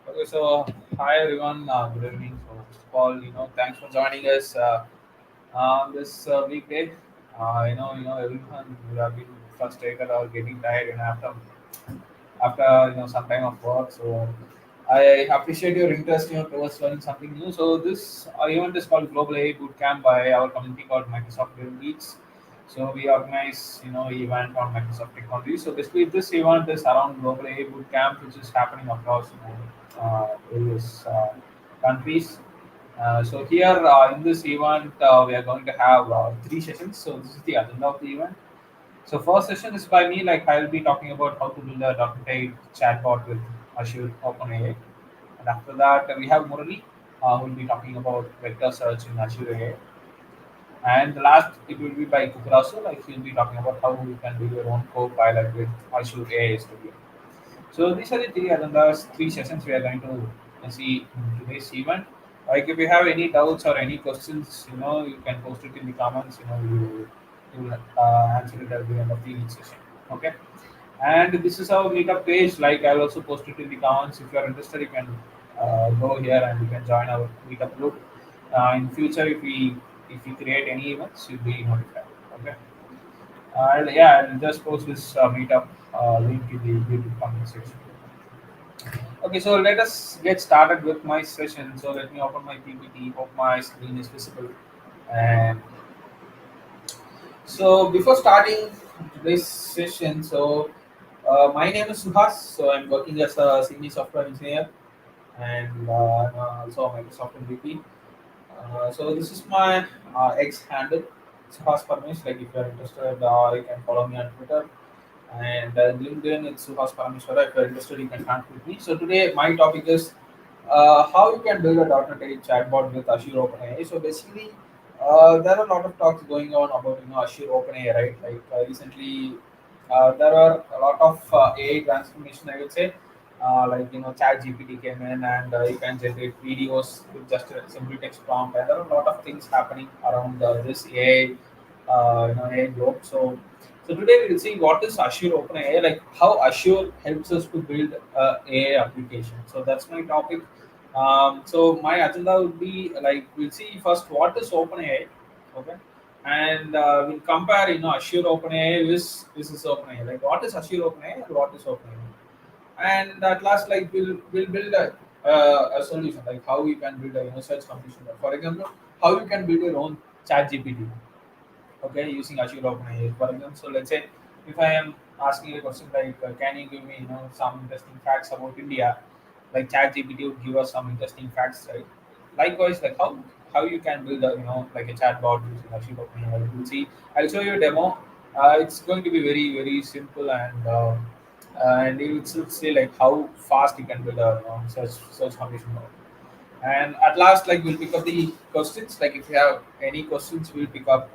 Okay, so hi everyone. Good evening. So first of all, thanks for joining us on this weekday. Everyone would have been frustrated or getting tired, after some time of work. So I appreciate your interest, towards learning something new. So this event is called Global AI Bootcamp by our community called Microsoft Leads. So we organize, event on Microsoft technology. So basically, this event is around Global AI Bootcamp, which is happening across various countries. So here in this event, we are going to have three sessions. So this is the agenda of the event. So first session is by me, like I'll be talking about how to build a documented chatbot with Azure OpenAI. And after that, we have Murali, who will be talking about vector search in Azure AI. And the last, it will be by Kukurasu, like he'll be talking about how you can build your own co-pilot with Azure AI Studio. So these are the three agendas, three sessions we are going to see in today's event. Like if you have any doubts or any questions, you can post it in the comments. You will answer it at the end of the each session. Okay. And this is our meetup page. Like I'll also post it in the comments. If you are interested, you can go here and you can join our meetup group. In future, if we create any events, you'll be notified. Okay. I'll just post this meetup link in the YouTube comment section. Okay, so let us get started with my session. So let me open my PPT. Hope my screen is visible. And so before starting today's session, my name is Suhas. So I'm working as a senior software engineer, and I'm also a Microsoft MVP. So this is my X handle, Suhas Parmesh. Like if you're interested, you can follow me on Twitter. And LinkedIn, it's Suhas Parameswara. If you're interested, you can connect with me. So today, my topic is how you can build a .NET 8 chatbot with Azure OpenAI. So basically, there are a lot of talks going on about Azure OpenAI, right? Like recently, there are a lot of AI transformation. I would say, like Chat GPT came in, and you can generate videos with just a simple text prompt. And there are a lot of things happening around this AI, AI globe. So today we'll see what is Azure OpenAI, like how Azure helps us to build AI application. So that's my topic. So my agenda would be like we'll see first what is OpenAI, okay, and we'll compare Azure OpenAI with this is OpenAI. Like what is Azure OpenAI and what is OpenAI, and at last like we'll build a solution like how you can build a search function. For example, how you can build your own Chat GPT, okay, using Azure OpenAI. For example, so let's say if I am asking a question like, can you give me, some interesting facts about India? Like ChatGPT would give us some interesting facts, right? Likewise, like how you can build a, like a chatbot using Azure OpenAI. You'll see. I'll show you a demo. It's going to be very very simple and it will say like how fast you can build a search foundation model. And at last, like we'll pick up the questions. Like if you have any questions, we'll pick up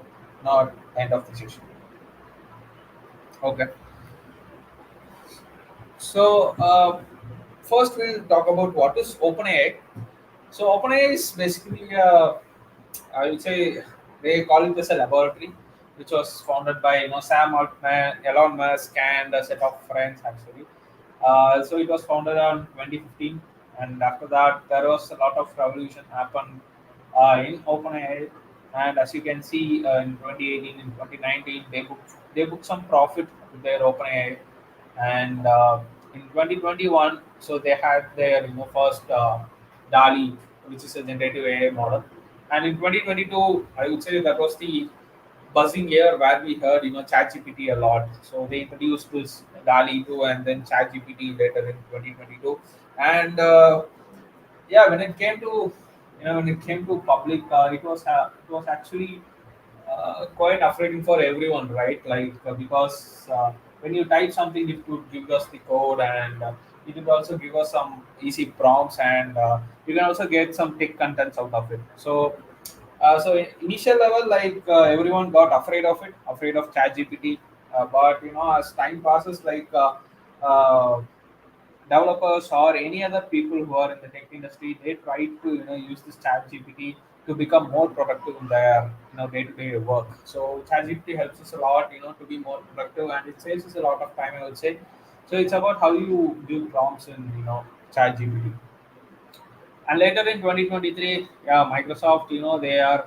now at end of the session. Okay. So first we'll talk about what is OpenAI. So OpenAI is basically I would say they call it as a laboratory, which was founded by Sam Altman, Elon Musk, and a set of friends actually. So it was founded on 2015, and after that there was a lot of revolution happened in OpenAI. And as you can see, in 2018 and 2019, they booked some profit with their OpenAI, and in 2021, so they had their first DALI, which is a generative AI model. And in 2022, I would say that was the buzzing year where we heard ChatGPT a lot. So they introduced this DALI 2 and then ChatGPT later in 2022. And yeah, when it came to public, it was actually quite frustrating for everyone, right? Like because when you type something, it would give us the code, and it would also give us some easy prompts, and you can also get some tech contents out of it. So initial level, like everyone got afraid of it, afraid of ChatGPT. But as time passes, like developers or any other people who are in the tech industry, they try to use this chat gpt to become more productive in their day-to-day work. So chat gpt helps us a lot to be more productive, and it saves us a lot of time, I would say. So it's about how you give prompts in chat gpt. And later in 2023, yeah, Microsoft, they are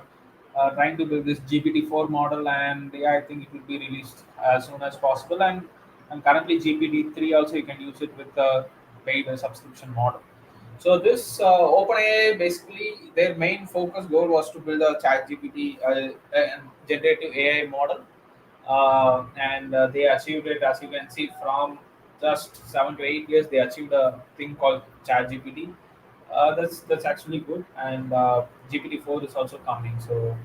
trying to build this GPT-4 model, and yeah, I think it will be released as soon as possible. And currently GPT-3 also you can use it with the paid subscription model. So this OpenAI, basically their main focus goal was to build a Chat GPT generative AI model, and they achieved it, as you can see, from just 7 to 8 years. They achieved a thing called Chat GPT. That's actually good, and GPT-4 is also coming. So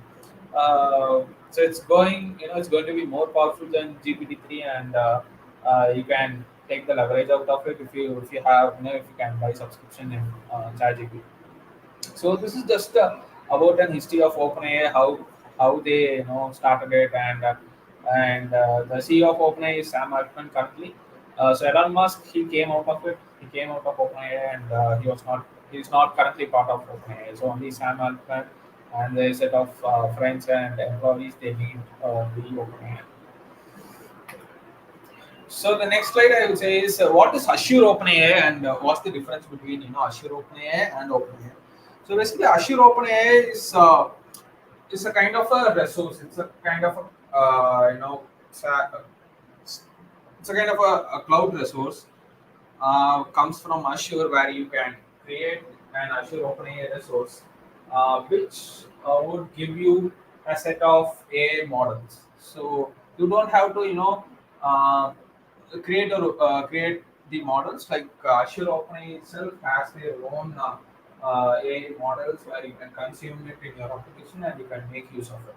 it's going, it's going to be more powerful than GPT-3, and you can take the leverage out of it if you have, if you can buy subscription in Chat GPT. So this is just about an history of OpenAI, how they started it, and the CEO of OpenAI is Sam Altman currently. So Elon Musk, he came out of it. He came out of OpenAI, and he's not currently part of OpenAI. So only Sam Altman and a set of friends and employees, they lead the OpenAI. So the next slide I will say is, what is Azure OpenAI, and what's the difference between Azure OpenAI and OpenAI. So basically, Azure OpenAI is a kind of a resource. It's a kind of a it's a kind of a cloud resource, comes from Azure, where you can create an Azure OpenAI resource, which would give you a set of AI models. So you don't have to, create the models. Like Azure OpenAI itself has their own AI models, where you can consume it in your application and you can make use of it.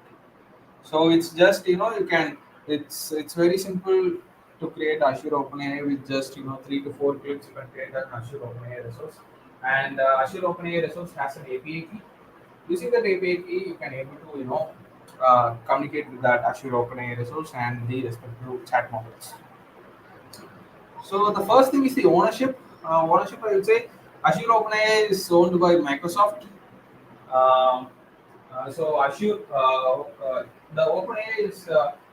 So it's just, you can, it's very simple to create Azure OpenAI with just 3 to 4 clicks. You can create an Azure OpenAI resource, and Azure OpenAI resource has an API key. Using that API key, you can able to communicate with that Azure OpenAI resource and the respective chat models. So the first thing is the ownership. Ownership, I would say, Azure OpenAI is owned by Microsoft. Um, so Azure, the OpenAI is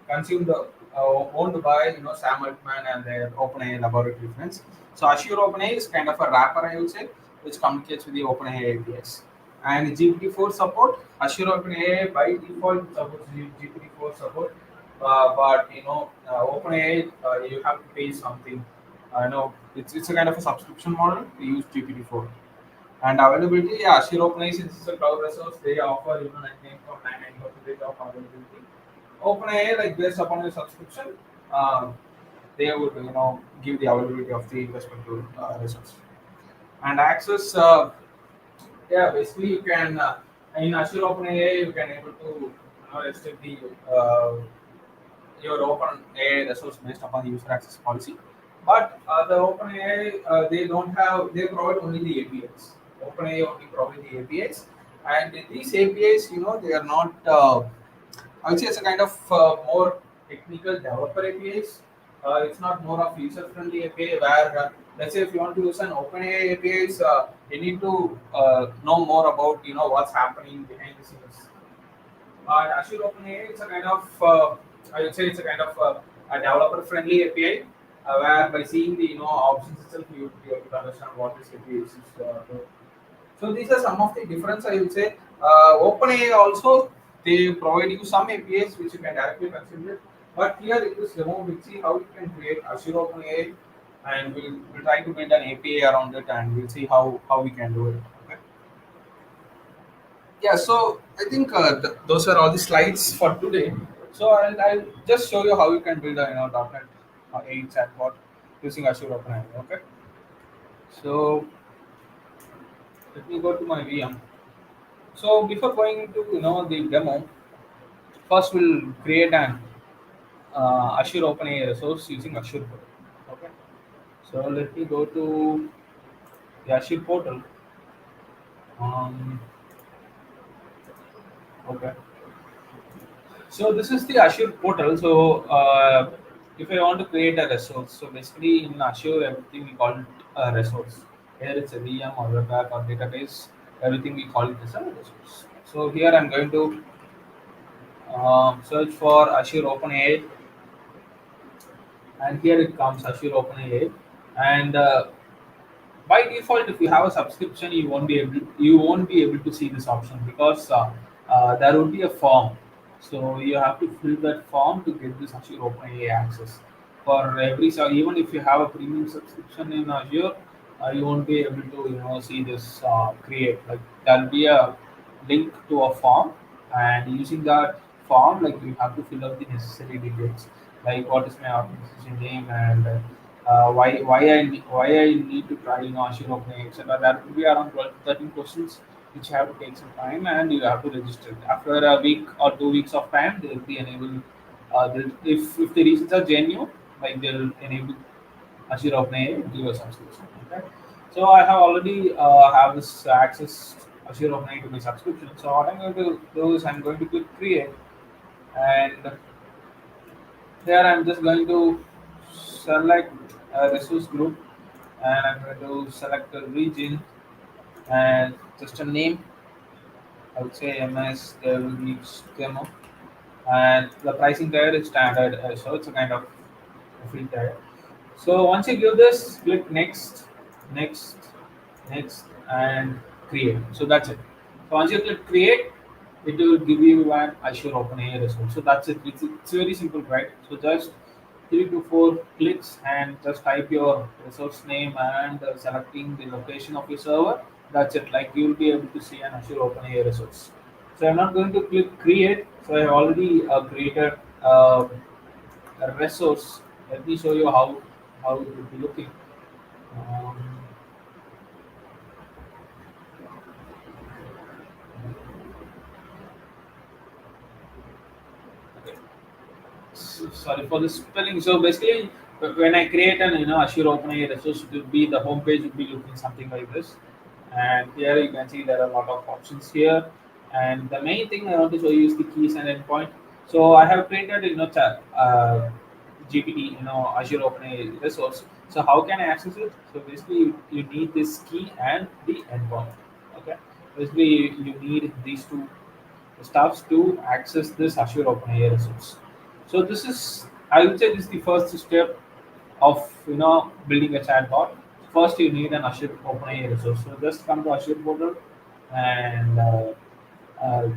consumed, owned by Sam Altman and their OpenAI laboratory friends. So Azure OpenAI is kind of a wrapper, I would say, which communicates with the OpenAI APIs. And GPT-4 support, Azure OpenAI by default supports GPT-4 support, but OpenAI, you have to pay something. I know it's a kind of a subscription model to use GPT-4. And availability, yeah, Azure OpenAI, since it's a cloud resource, they offer 99.99% of availability. OpenAI, like based upon your subscription, they would give the availability of the respective resource. And access, yeah, basically you can, in Azure OpenAI, you can able to restrict the your OpenAI resource based upon the user access policy. But the OpenAI, they don't have, they provide only the APIs. OpenAI only provide the APIs, and these APIs, they are not. I would say it's a kind of more technical developer APIs. It's not more of user-friendly API, where, let's say, if you want to use an OpenAI APIs, you need to know more about what's happening behind the scenes. Azure OpenAI, it's a kind of, I would say it's a kind of a developer-friendly API, where by seeing the options itself, you would be able to understand what this API is doing. So these are some of the difference, I would say. OpenAI also, they provide you some APIs which you can directly consume it. But here in this demo, we'll see how you can create Azure OpenAI, and we'll try to build an API around it, and we'll see how we can do it. Okay. Yeah, so I think those are all the slides for today. So I'll just show you how you can build a .NET 8 chatbot using Azure OpenAI. Okay. So let me go to my VM. So before going to the demo, first we'll create an Azure OpenAI resource using Azure portal. Okay. So let me go to the Azure portal. Um, okay. So this is the Azure portal. So if I want to create a resource, so basically in Azure, everything we call it a resource. Here it's a VM or web app or database. Everything we call it as a resource. So here I'm going to search for Azure OpenAI, and here it comes Azure OpenAI, and By default, if you have a subscription, you won't be able to see this option because there will be a form. So you have to fill that form to get this Azure OpenAI access. For every, so even if you have a premium subscription in Azure, you won't be able to see this create. Like there will be a link to a form, and using that form, like you have to fill out the necessary details, like what is my organization name, and why I need to try Azure OpenAI, etc. That will be around 12 to 13 questions, which have to take some time, and you have to register it. After a week or 2 weeks of time, they will be enabled. If the reasons are genuine, like they'll enable Azure OpenAI give a subscription. Okay, so I have already have this access Azure OpenAI to my subscription. So what I'm going to do is I'm going to click create, and here I'm just going to select a resource group, and I'm going to select a region and just a name. I would say MS Leads demo, and the pricing tier is standard, so it's a kind of a free tier. So once you give this, click next, next, next, and create. So that's it. So once you click create, it will give you an Azure OpenAI result. So that's it. It's very simple, right? So just 3 to 4 clicks and just type your resource name and selecting the location of your server. That's it. Like you will be able to see an Azure OpenAI resource. So I'm not going to click create. So I have already created a resource. Let me show you how it will be looking. Um, okay. Sorry for the spelling. So basically, when I create an Azure OpenAI resource, it will be the home page will be looking something like this. And here you can see there are a lot of options here. And the main thing I want to show you is the keys and endpoint. So I have created GPT, Azure OpenAI resource. So how can I access it? So basically, you need this key and the endpoint. Okay. Basically, you need these two stuffs to access this Azure OpenAI resource. So this is, I would say, this is the first step of building a chatbot. First, you need an Azure OpenAI resource. So just come to Azure portal and uh,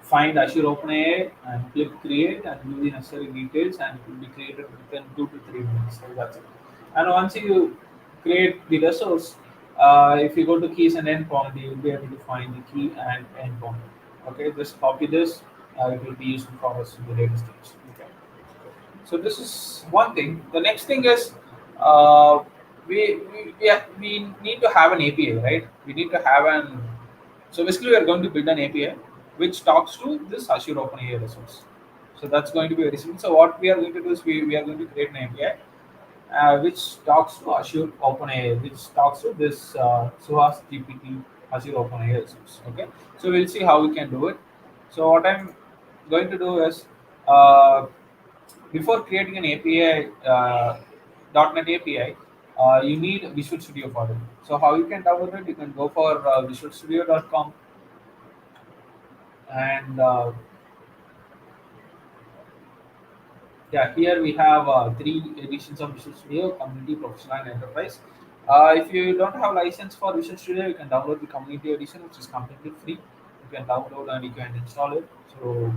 find Azure OpenAI and click create and do the necessary details, and it will be created within 2 to 3 minutes. So that's it. And once you create the resource, if you go to keys and endpoint, you will be able to find the key and endpoint. Okay, just copy this. It will be useful for us in the later stage. Okay. So this is one thing. The next thing is we need to have an API, right? We need to have an. So basically, we are going to build an API which talks to this Azure OpenAI resource. So that's going to be very simple. So what we are going to do is we are going to create an API which talks to Azure OpenAI, which talks to this Suhas GPT Azure OpenAI resource. Okay, so we'll see how we can do it. So what I'm going to do is before creating an API, .NET API, you need Visual Studio for it. So how you can download it? You can go for visualstudio.com, and yeah, here we have 3 editions of Visual Studio: Community, Professional, and Enterprise. If you don't have license for Visual Studio, you can download the Community edition, which is completely free. You can download and you can install it. So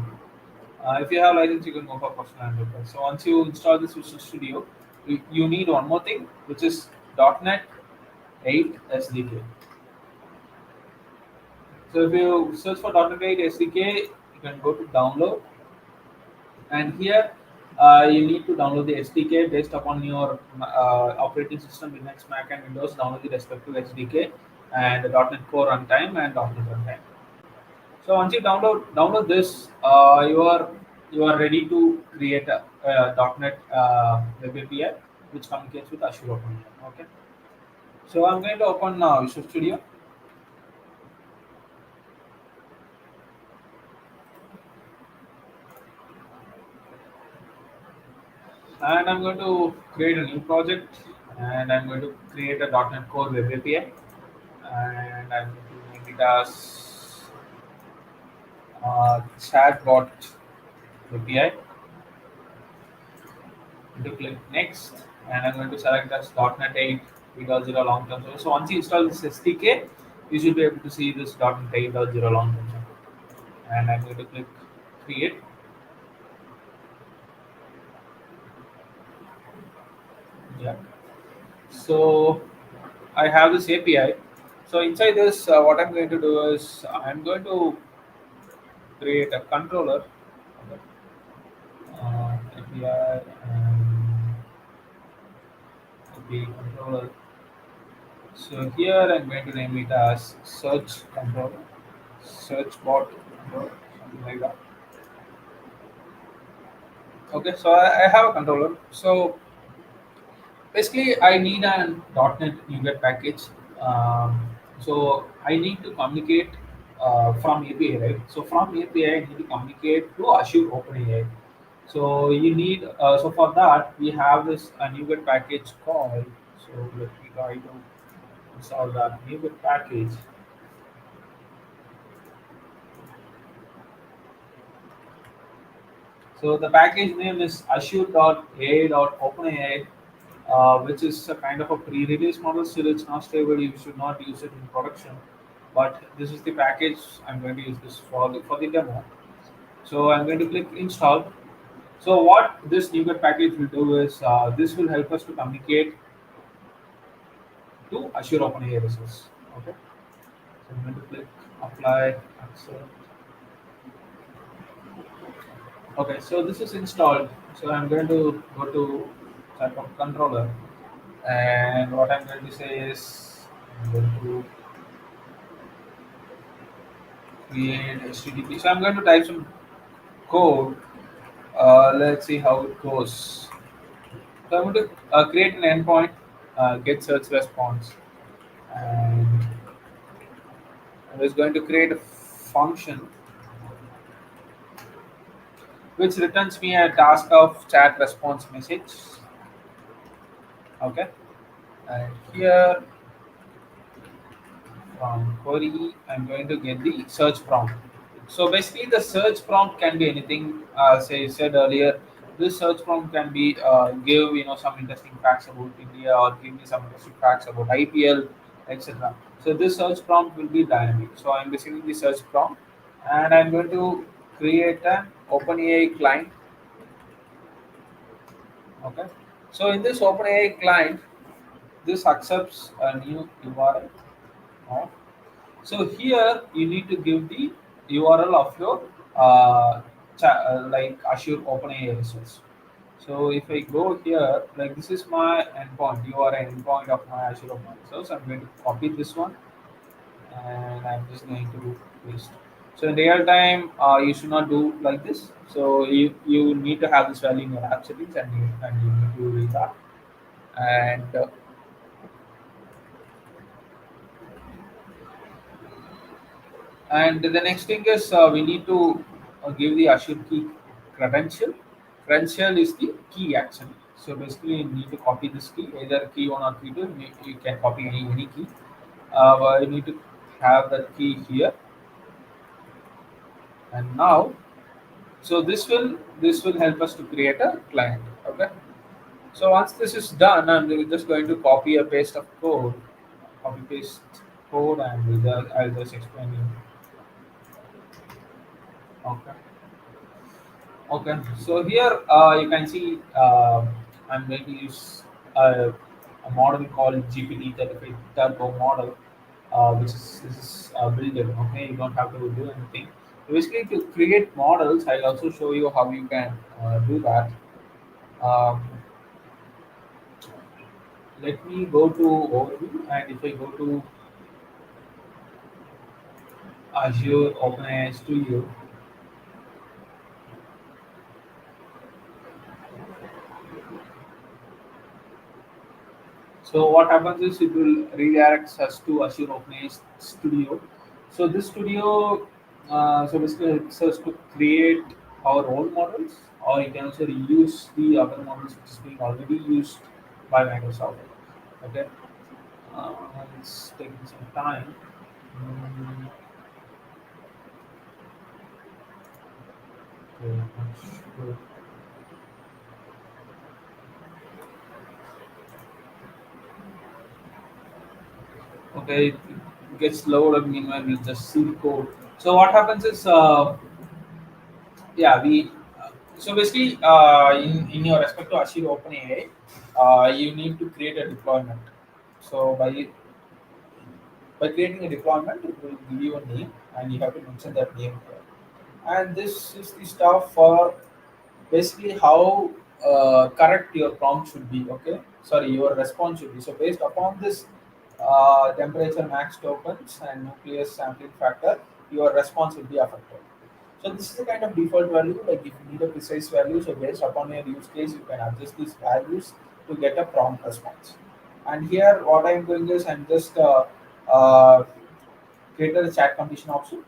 if you have license, you can go for Professional and Enterprise. So once you install this Visual Studio, you need one more thing, which is .NET 8 SDK. So if you search for .NET 8 SDK, you can go to download, and here you need to download the SDK based upon your operating system, Linux, Mac, and Windows. Download the respective SDK and the .NET Core runtime and .NET runtime. So once you download this, you are ready to create a .NET Web API which communicates with Azure OpenAI. Okay. So I'm going to open Visual Studio, and I'm going to create a new project, and I'm going to create a .NET Core Web API, and I'm going to name it as chatbot API. To click next, and I'm going to select as .NET 8 .8.0 long term server. So once you install this SDK, you should be able to see this .8.0 long term server. And I'm going to click create. Yeah. So I have this API. So inside this, what I'm going to do is I'm going to create a controller. Okay. API and API controller. So here I'm going to name it as search controller, search bot controller, something like that. Okay, so I have a controller. So basically, I need an .NET NuGet package. Um, so I need to communicate from API, right? So from API, I need to communicate to Azure OpenAI. So you need so for that we have this NuGet package called. So let me try to install that NuGet package. So the package name is Azure.ai.openai, which is a kind of a pre-release model. Still, it's not stable. You should not use it in production. But this is the package. I'm going to use this for the demo. So I'm going to click install. So what this NuGet package will do is this will help us to communicate to Azure OpenAI resource. Okay. So I'm going to click apply, accept. Okay, so this is installed. So I'm going to go to type of controller, and what I'm going to say is I'm going to create HTTP. So I'm going to type some code. Let's see how it goes. So I'm going to create an endpoint, get search response, and I was going to create a function which returns me a task of chat response message. Okay, and here from query, I'm going to get the search prompt. So basically, the search prompt can be anything. As I said earlier, this search prompt can be give some interesting facts about India or give me some interesting facts about IPL, etc. So this search prompt will be dynamic. So I'm basically the search prompt, and I'm going to create an OpenAI client. Okay. So in this OpenAI client, this accepts a new URL. So here you need to give the URL of your like Azure OpenAI resource. So if I go here, like this is my endpoint, URL endpoint of my Azure OpenAI resource. I'm going to copy this one and I'm just going to paste. So in real time, you should not do like this. So you need to have this value in your app settings and you need to do that. And And the next thing is we need to give the Azure key credential. Credential is the key actually. So basically, you need to copy this key, either key one or key two. You can copy any key. But you need to have that key here. And now, so this will help us to create a client. Okay. So once this is done, we're just going to copy a paste of code, copy paste code, and I'll just explain you. Okay. Okay, so here you can see I'm going to use a model called GPT-35 Turbo model, which is this is built in. Okay, you don't have to do anything. So basically, to create models, I'll also show you how you can do that. Um, Let me go to overview, and if I go to Azure OpenAI Studio, so what happens is it will redirect us to Azure OpenAI Studio. So this studio, so basically helps us to create our own models, or you can also reuse the other models which is being already used by Microsoft. Okay, uh, it's taking some time. Mm, okay, not sure. Okay, it gets loaded. Meanwhile, we'll just see the code. So what happens is, yeah, we. So basically, in your respect to Azure OpenAI, you need to create a deployment. So by creating a deployment, it will give you a name, and you have to mention that name here. And this is the stuff for basically how correct your prompt should be. Okay, sorry, your response should be. So based upon this temperature max tokens and nucleus sampling factor, your response will be affected. So this is the kind of default value. Like if you need a precise value, so based upon your use case, you can adjust these values to get a prompt response. And here, what I'm doing is I'm just uh, created a chat completion option,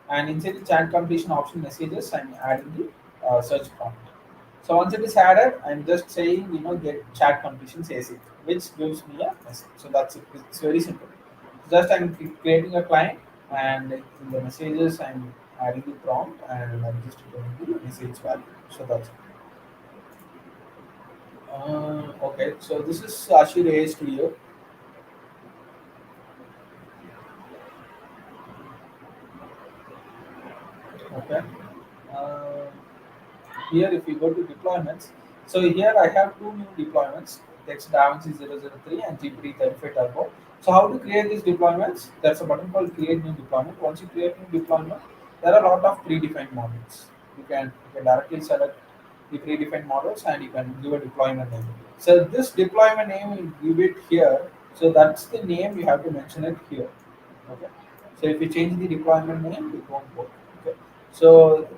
and inside the chat completion option messages, I'm adding the search prompt. So once it is added, I'm just saying, get chat completion says it, which gives me a message. So that's it. It's very simple. Just I'm creating a client, and in the messages, I'm adding the prompt, and I'm just getting the message value. So that's it. Okay, so this is Azure AI Studio. Okay. Uh, Here, if you go to deployments, so here I have two new deployments, text DaVinci 003 and GPT 35 Turbo. So how to create these deployments? There's a button called create new deployment. Once you create new deployment, there are a lot of predefined models. You can directly select the predefined models, and you can give a deployment name. So this deployment name you give it here. So that's the name, you have to mention it here. Okay. So if you change the deployment name, it won't work. Okay. So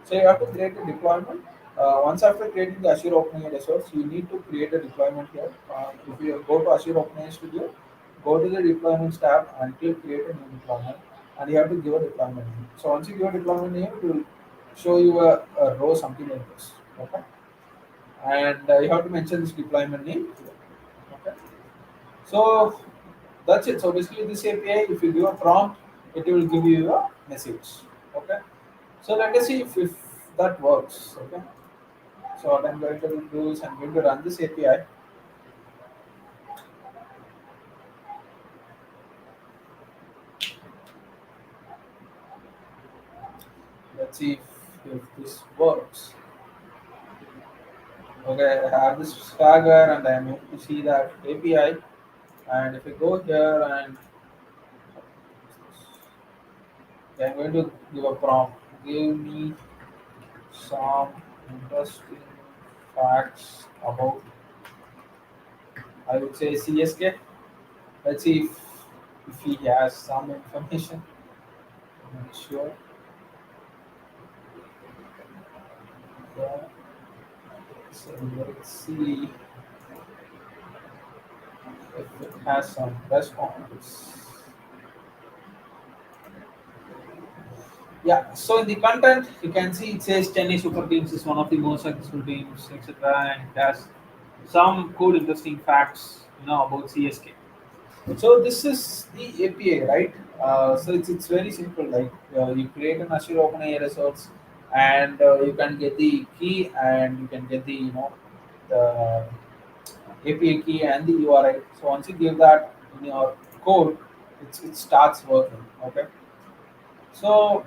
so you have to create a deployment. Once after creating the Azure OpenAI resource, you need to create a deployment here. If you go to Azure OpenAI Studio, go to the deployments tab and click create a new deployment, and you have to give a deployment name. So once you give a deployment name, it will show you a row something like this. Okay, and you have to mention this deployment name here. Okay, so that's it. So basically, this API, if you give a prompt, it will give you a message. Okay, so let us see if that works. Okay. So what I'm going to do is I'm going to run this API. Let's see if this works. Okay, I have this Swagger, and I'm able to see that API. And if I go here and okay, I'm going to give a prompt. Give me some interesting facts about, I would say, CSK. Let's see if he has some information. I'm not sure. Yeah. So let's see if it has some response. Yeah, so in the content, you can see it says Chennai Super Teams is one of the most successful teams, etc. And it has some cool, interesting facts, about CSK. So this is the API, right? So it's very simple. Like you create an Azure OpenAI resource, and you can get the key, and you can get the the API key and the URI. So once you give that in your code, it starts working. Okay, so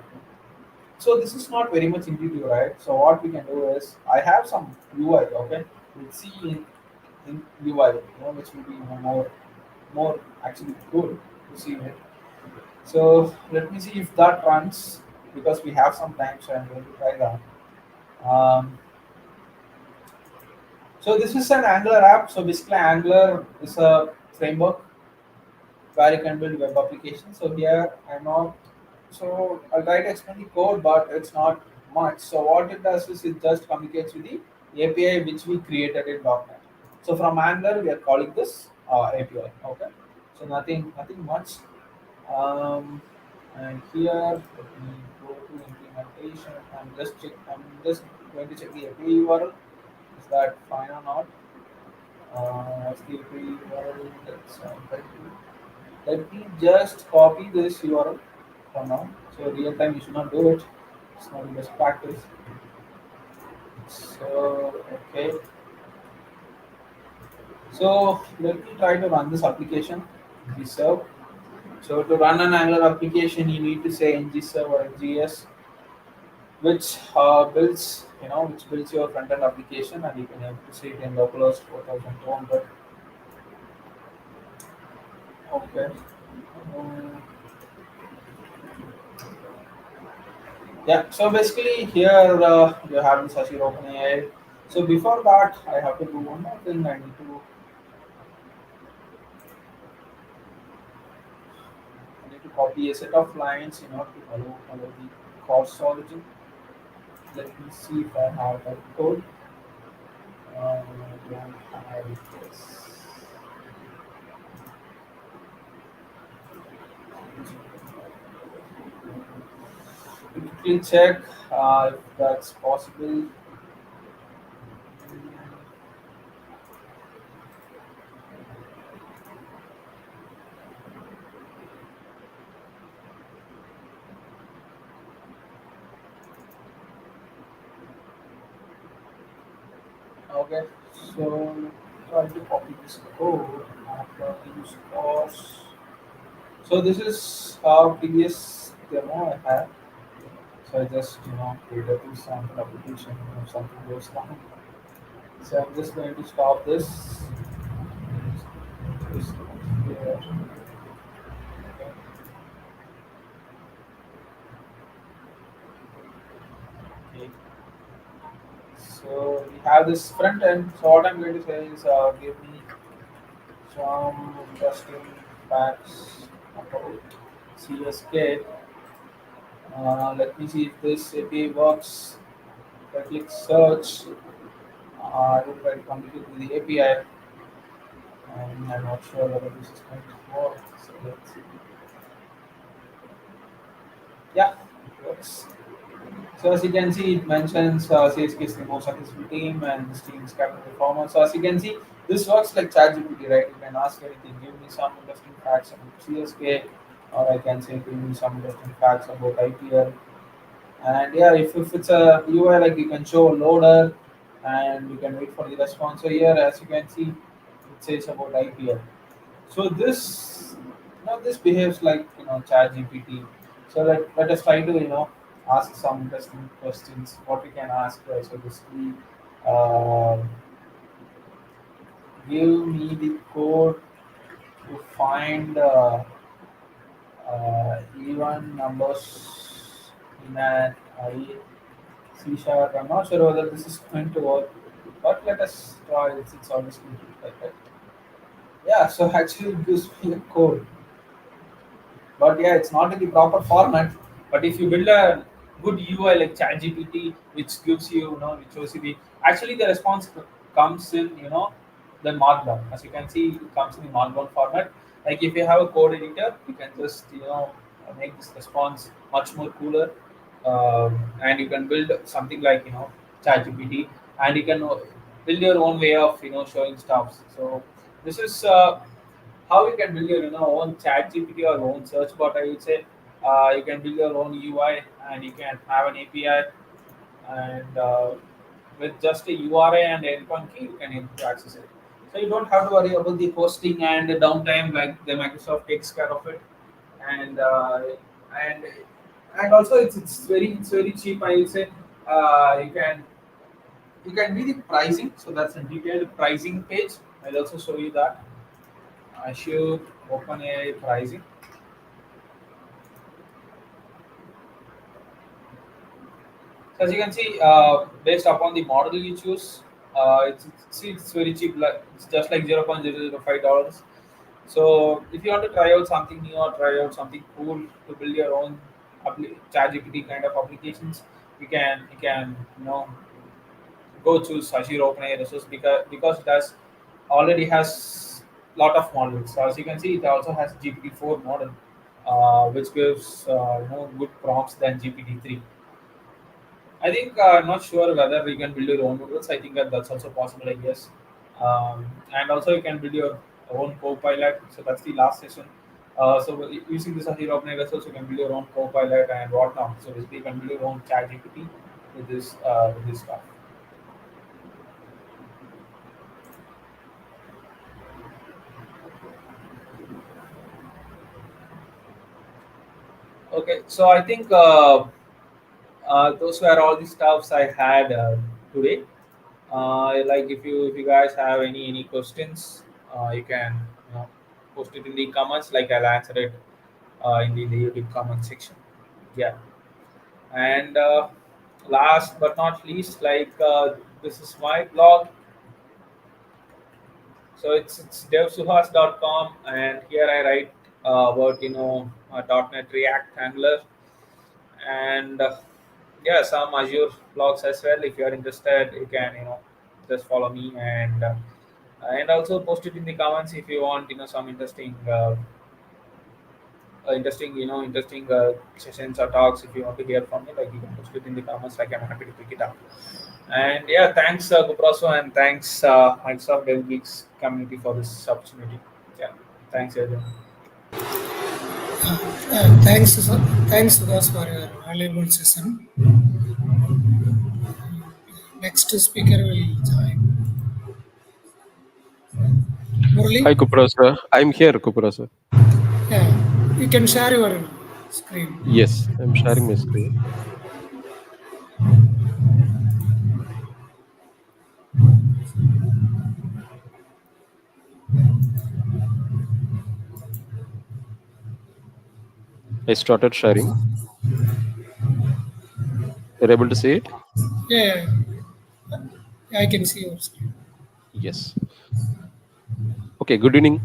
so this is not very much intuitive, right? So what we can do is I have some UI, okay? Let's see in UI, which will be more actually good to see it. So let me see if that runs, because we have some time, so I'm going to try that. Um, so this is an Angular app. So basically, Angular is a framework where you can build web applications. So here I'm not. So I'll try to explain the code, but it's not much. So what it does is it just communicates with the API which we created in .NET. So from Angular, we are calling this API. Okay. So nothing much. Um, and here, let me go to implementation. I'm just going to check the API URL. Is that fine or not? The API URL. Let me just copy this URL for now. So real time you should not do it. It's not the best practice. So okay. So let me try to run this application we serve. So to run an Angular application, you need to say ngserve or ngs, which builds which builds your front end application, and you can have to see it in localhost 4200. Okay. Um, yeah. So basically, here you have this Azure OpenAI. So before that, I have to do one more thing. I need to copy a set of lines in order to allow the course origin. Let me see if I have that code. I don't have this. Quickly check if that's possible. Okay, so try to copy this code after use course. So this is our previous demo I had. So I just created this sample application if something goes wrong. So I'm just going to stop this here. Okay. So we have this front end. So what I'm going to say is give me some interesting facts about CSK. Let me see if this API works. If I click search, I will try to communicate with the API. And I'm not sure whether this is going to work. So let's see. Yeah, it works. So as you can see, it mentions CSK is the most successful team and this team is capital performance. So as you can see, this works like ChatGPT, right? You can ask anything, give me some interesting facts about CSK, or I can say give me some interesting facts about IPL. And yeah, if it's a UI, like you can show a loader and you can wait for the response. So here, as you can see, it says about IPL. So this behaves like ChatGPT. So let us try to ask some interesting questions. What we can ask, so basically, uh, give me the code to find even numbers in an array C sharp. I'm not sure whether this is going to work, but let us try. It's always going to be like that. Yeah. So actually, it gives me a code. But yeah, it's not in the proper format. But if you build a good UI like ChatGPT, which gives you, which shows you actually the response comes in, the Markdown. As you can see, it comes in the Markdown format. Like if you have a code editor, you can just, make this response much more cooler, and you can build something like, ChatGPT, and you can build your own way of, showing stuff. So this is how you can build your own chat GPT or own search bot. I would say you can build your own UI and you can have an API, and with just a URI and endpoint key you can able to access it. So you don't have to worry about the hosting and the downtime, like the Microsoft takes care of it. And and and also it's very cheap. I would say you can read the pricing. So that's a detailed pricing page. I'll also show you that. Azure OpenAI pricing. So as you can see, based upon the model you choose, it's very cheap. Like it's just like $0.005. So if you want to try out something new or try out something cool to build your own ChatGPT kind of applications, you can go choose Azure OpenAI resource, because it already has lot of models. So as you can see, it also has GPT-4 model, which gives good prompts than GPT-3. I think I'm not sure whether you can build your own models. I think that's also possible, I guess. And also you can build your own co-pilot. So that's the last session. So using this Azure OpenAI resource, you can build your own co-pilot and whatnot. So basically, you can build your own chat GPT with this stuff. Okay, so I think those were all the stuffs I had today. Like if you guys have any questions, you can post it in the comments. Like I'll answer it in the YouTube comment section. Yeah, and last but not least, like this is my blog. So it's devsuhas.com, and here I write about .NET React Angular, and yeah, some Azure blogs as well. If you are interested, you can just follow me, and also post it in the comments if you want some interesting sessions or talks. If you want to hear from me, like you can post it in the comments. Like I'm happy to pick it up. And yeah, thanks Gupraso, and thanks Microsoft Dev Geeks community for this opportunity. Yeah, thanks everyone. Thanks, thanks, Sudas, for your valuable session. Next speaker will join. Murali, Hi, Kuprasa. I'm here, Kuprasa. yeah, you can share your screen. Yes, I'm sharing my screen. I started sharing. You're able to see it? Yeah, yeah, I can see your screen. Yes. Okay, good evening.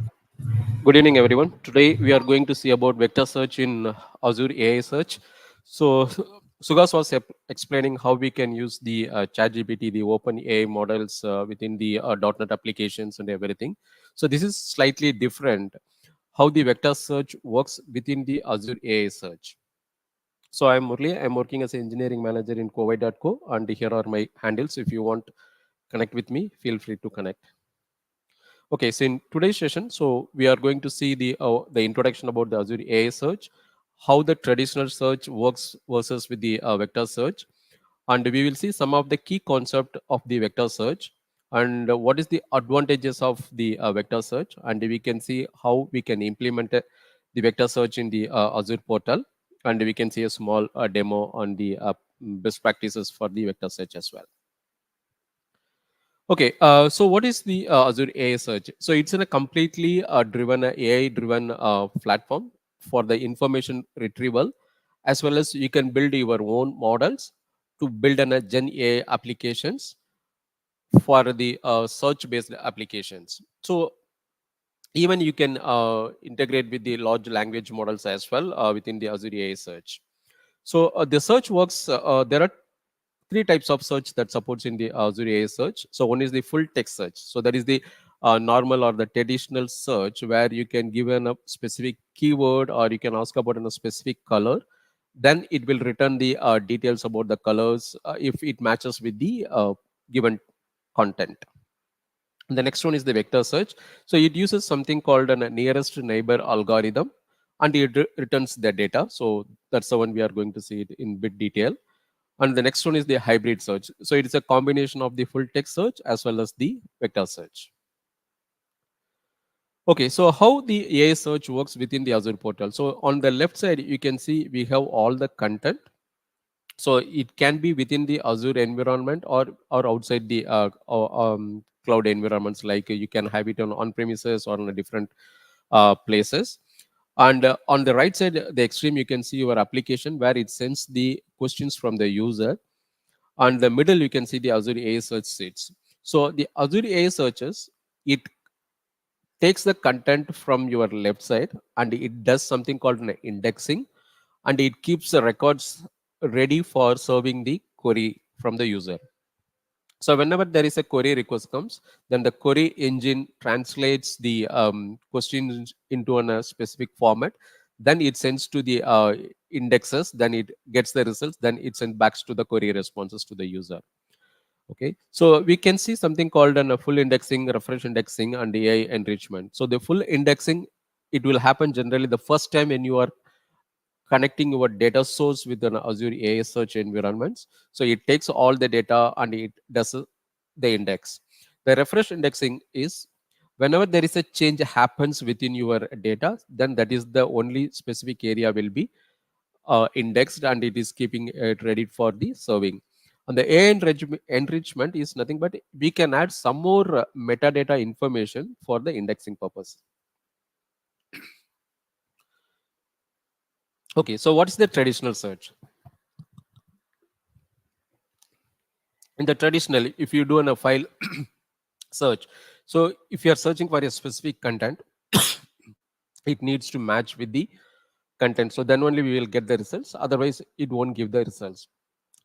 Good evening, everyone. Today we are going to see about vector search in Azure AI search. So, Sugas was explaining how we can use the ChatGPT, the open AI models within the .NET applications and everything. So, this is slightly different how the vector search works within the Azure AI search. So I'm Murli. I'm working as an engineering manager in Covai.co, and here are my handles. If you want connect with me, feel free to connect. Okay, so in today's session, so we are going to see the introduction about the Azure AI search, how the traditional search works versus with the vector search, and we will see some of the key concept of the vector search and what is the advantages of the vector search, and we can see how we can implement the vector search in the Azure portal, and we can see a small demo on the best practices for the vector search as well. Okay, so what is the Azure AI Search? So it's in a completely driven AI-driven platform for the information retrieval, as well as you can build your own models to build an Gen AI applications for the search-based applications. So even you can integrate with the large language models as well within the Azure AI Search. So the search works. There are three types of search that supports in the Azure AI search. So one is the full text search. So that is the normal or the traditional search where you can give a specific keyword or you can ask about a specific color. Then it will return the details about the colors if it matches with the given content. The next one is the vector search. So it uses something called a nearest neighbor algorithm, and it returns the data. So that's the one we are going to see it in bit detail. And the next one is the hybrid search. So it is a combination of the full text search as well as the vector search. Okay, so how the AI search works within the Azure portal. So on the left side, you can see we have all the content. So it can be within the Azure environment or outside the cloud environments. Like you can have it on premises or on a different places. And on the right side, the extreme, you can see your application where it sends the questions from the user. On the middle, you can see the Azure AI search seats. So the Azure AI searches, it takes the content from your left side and it does something called an indexing, and it keeps the records ready for serving the query from the user. So whenever there is a query request comes, then the query engine translates the questions into a specific format. Then it sends to the indexes. Then it gets the results. Then it sends back to the query responses to the user. Okay, so we can see something called a full indexing, refresh indexing, and AI enrichment. So the full indexing, it will happen generally the first time when you are connecting your data source with an Azure AI search environments. So it takes all the data and it does the index. The refresh indexing is whenever there is a change happens within your data, then that is the only specific area will be indexed, and it is keeping it ready for the serving. And the AI enrichment is nothing but we can add some more metadata information for the indexing purpose. Okay, so what is the traditional search? In the traditional, if you do in a file search, so if you are searching for a specific content, it needs to match with the content. So then only we will get the results. Otherwise, it won't give the results.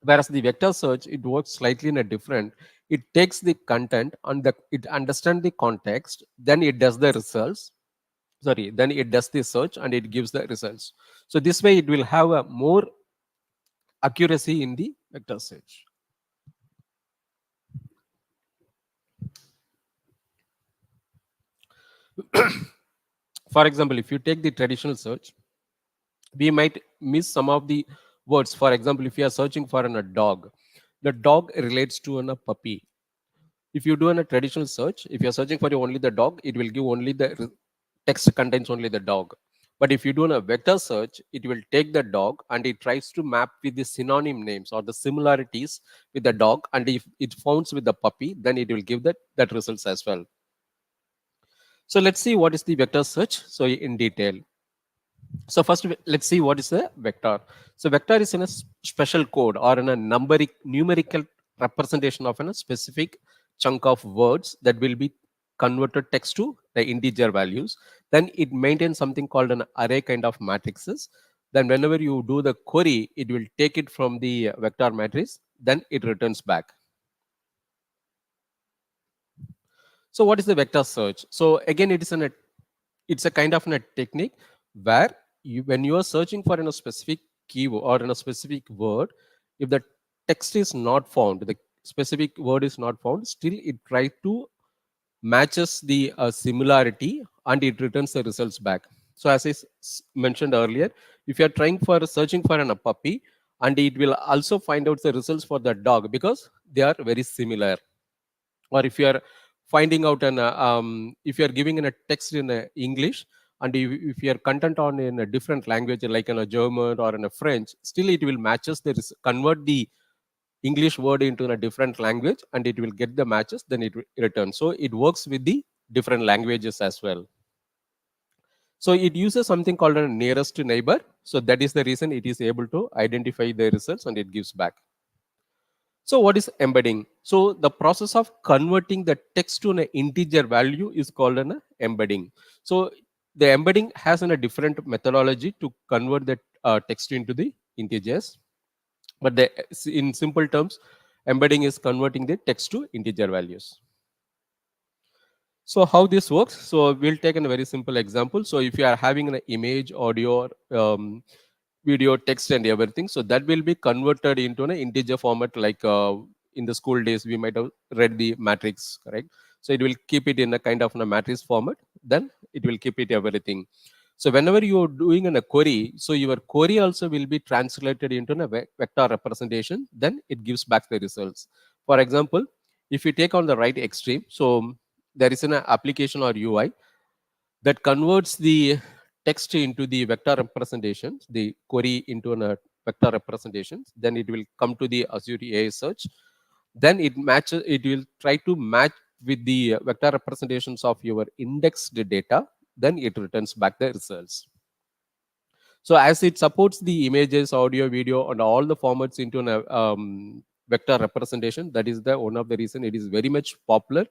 Whereas the vector search, it works slightly in a different. It takes the content and it understands the context, then it does the results. Sorry, then it does the search and it gives the results. So this way, it will have a more accuracy in the vector search. For example, if you take the traditional search, we might miss some of the words. For example, if you are searching for a dog, the dog relates to a puppy. If you do a traditional search, if you're searching for only the dog, it will give only the text contains only the dog. But if you do a vector search, it will take the dog and it tries to map with the synonym names or the similarities with the dog. And if it founds with the puppy, then it will give that results as well. So let's see what is the vector search. So in detail. So first, let's see what is a vector. So vector is in a special code or in a numerical representation of a specific chunk of words that will be converted text to the integer values. Then it maintains something called an array kind of matrices. Then whenever you do the query, it will take it from the vector matrix. Then it returns back. So what is the vector search? So again, it's a kind of a technique where when you are searching for a specific keyword or in a specific word, if the text is not found, the specific word is not found, still it tries to matches the similarity and it returns the results back. So as I mentioned earlier, if you are trying for searching for a puppy, and it will also find out the results for the dog because they are very similar. Or if you are finding out if you are giving in a text in English, and if your content on in a different language like in a German or in a French, still it will matches the convert the English word into a different language and it will get the matches, then it returns. So it works with the different languages as well. So it uses something called a nearest neighbor. So that is the reason it is able to identify the results and it gives back. So what is embedding? So the process of converting the text to an integer value is called an embedding. So the embedding has a different methodology to convert the text into the integers. But in simple terms, embedding is converting the text to integer values. So how this works? So we'll take a very simple example. So if you are having an image, audio, video, text, and everything, so that will be converted into an integer format. Like in the school days, we might have read the matrix, correct? So it will keep it in a kind of a matrix format. Then it will keep it everything. So whenever you are doing a query, so your query also will be translated into a vector representation. Then it gives back the results. For example, if you take on the right extreme, so there is an application or UI that converts the text into the vector representations, the query into a vector representations. Then it will come to the Azure AI search. Then it matches. It will try to match with the vector representations of your indexed data. Then it returns back the results. So as it supports the images, audio, video, and all the formats into a vector representation, that is the one of the reason it is very much popular.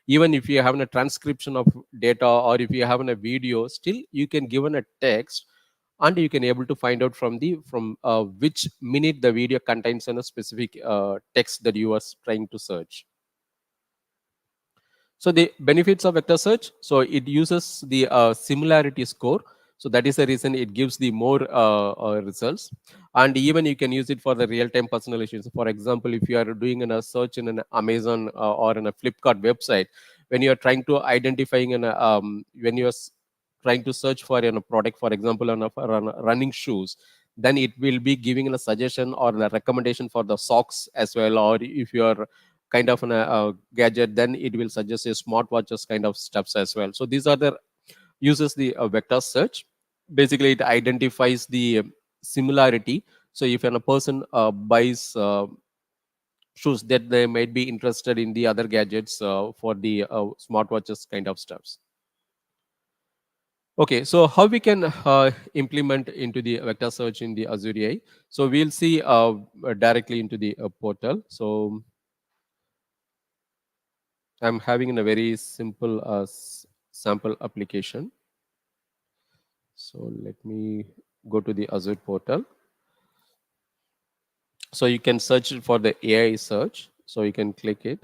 Even if you have a transcription of data or if you have a video, still you can give a text and you can able to find out from which minute the video contains a specific text that you are trying to search. So the benefits of vector search, so it uses the similarity score. So that is the reason it gives the more results. And even you can use it for the real-time personalization. For example, if you are doing a search in an Amazon or in a Flipkart website, when you are trying to identifying when you are trying to search for a product, for example, for running shoes, then it will be giving a suggestion or a recommendation for the socks as well. Or if you are kind of a gadget, then it will suggest a smartwatches kind of stuffs as well. So these are the uses the vector search. Basically, it identifies the similarity. So if a person buys shows that they might be interested in the other gadgets for the smartwatches kind of stuffs. Okay, so how we can implement into the vector search in the Azure AI? So we'll see directly into the portal. So I'm having a very simple sample application. So let me go to the Azure portal. So you can search it for the AI search. So you can click it.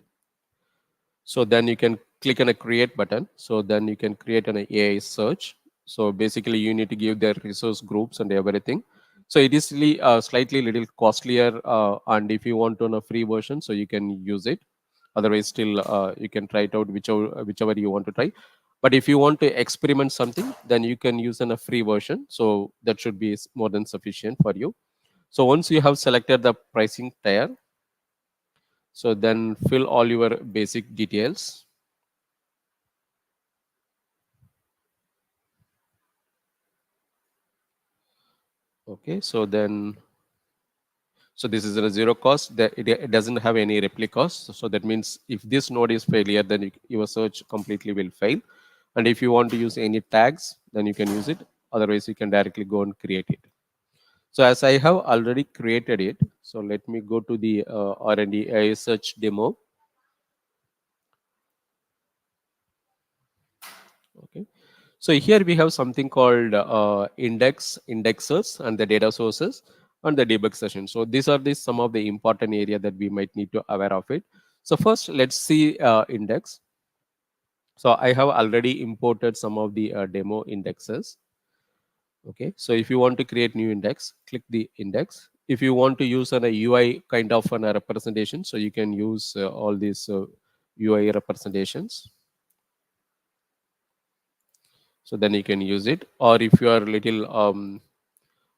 So then you can click on a create button. So then you can create an AI search. So basically you need to give their resource groups and everything. So it is really slightly little costlier, and if you want on a free version, so you can use it. Otherwise still you can try it out whichever you want to try. But if you want to experiment something, then you can use a free version. So that should be more than sufficient for you. So once you have selected the pricing tier, so then fill all your basic details. Okay, so then, so this is a zero cost. That it doesn't have any repli cost. So that means if this node is failure, then your search completely will fail. And if you want to use any tags, then you can use it. Otherwise, you can directly go and create it. So as I have already created it, so let me go to the R&D AI search demo. Okay. So here we have something called indexers, and the data sources, and the debug session. So these are the some of the important area that we might need to aware of it. So first, let's see index. So I have already imported some of the demo indexes. Okay. So if you want to create new index, click the index. If you want to use a UI kind of a representation, so you can use all these UI representations. So then you can use it. Or if you are little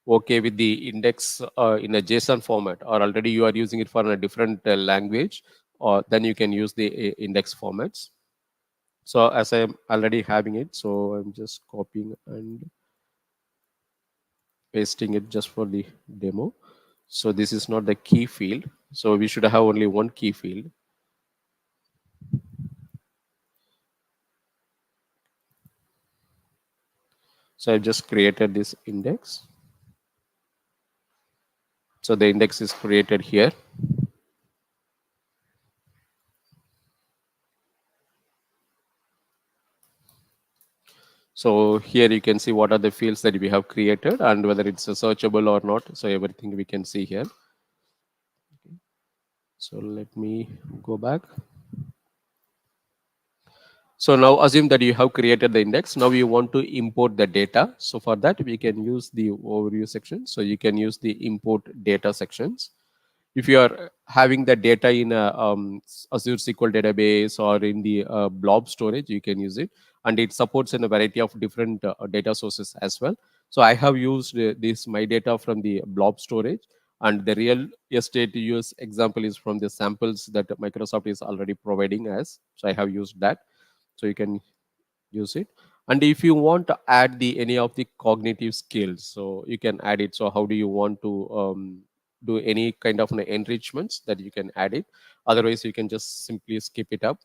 okay with the index in a JSON format, or already you are using it for a different language, or then you can use the index formats. So as I am already having it, so I'm just copying and pasting it just for the demo. So this is not the key field. So we should have only one key field. So I've just created this index. So the index is created here. So here you can see what are the fields that we have created and whether it's searchable or not. So everything we can see here. So let me go back. So now assume that you have created the index. Now you want to import the data. So for that, we can use the overview section. So you can use the import data sections. If you are having the data in a Azure SQL database or in the blob storage, you can use it. And it supports in a variety of different data sources as well. So I have used this my data from the blob storage, and the real estate use example is from the samples that Microsoft is already providing us. So I have used that. So you can use it. And if you want to add the any of the cognitive skills, so you can add it. So how do you want to do any kind of enrichments, that you can add it. Otherwise you can just simply skip it up.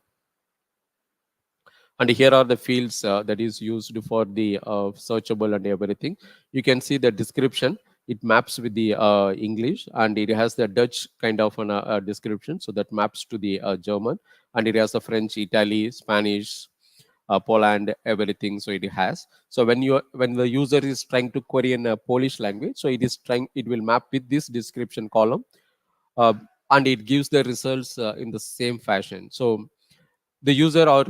And here are the fields that is used for the searchable and everything. You can see the description. It maps with the English, and it has the Dutch kind of an description, so that maps to the German. And it has the French, Italy, Spanish, Poland, everything. So it has. So when the user is trying to query in a Polish language, so it will map with this description column, uh, and it gives the results in the same fashion. So the user or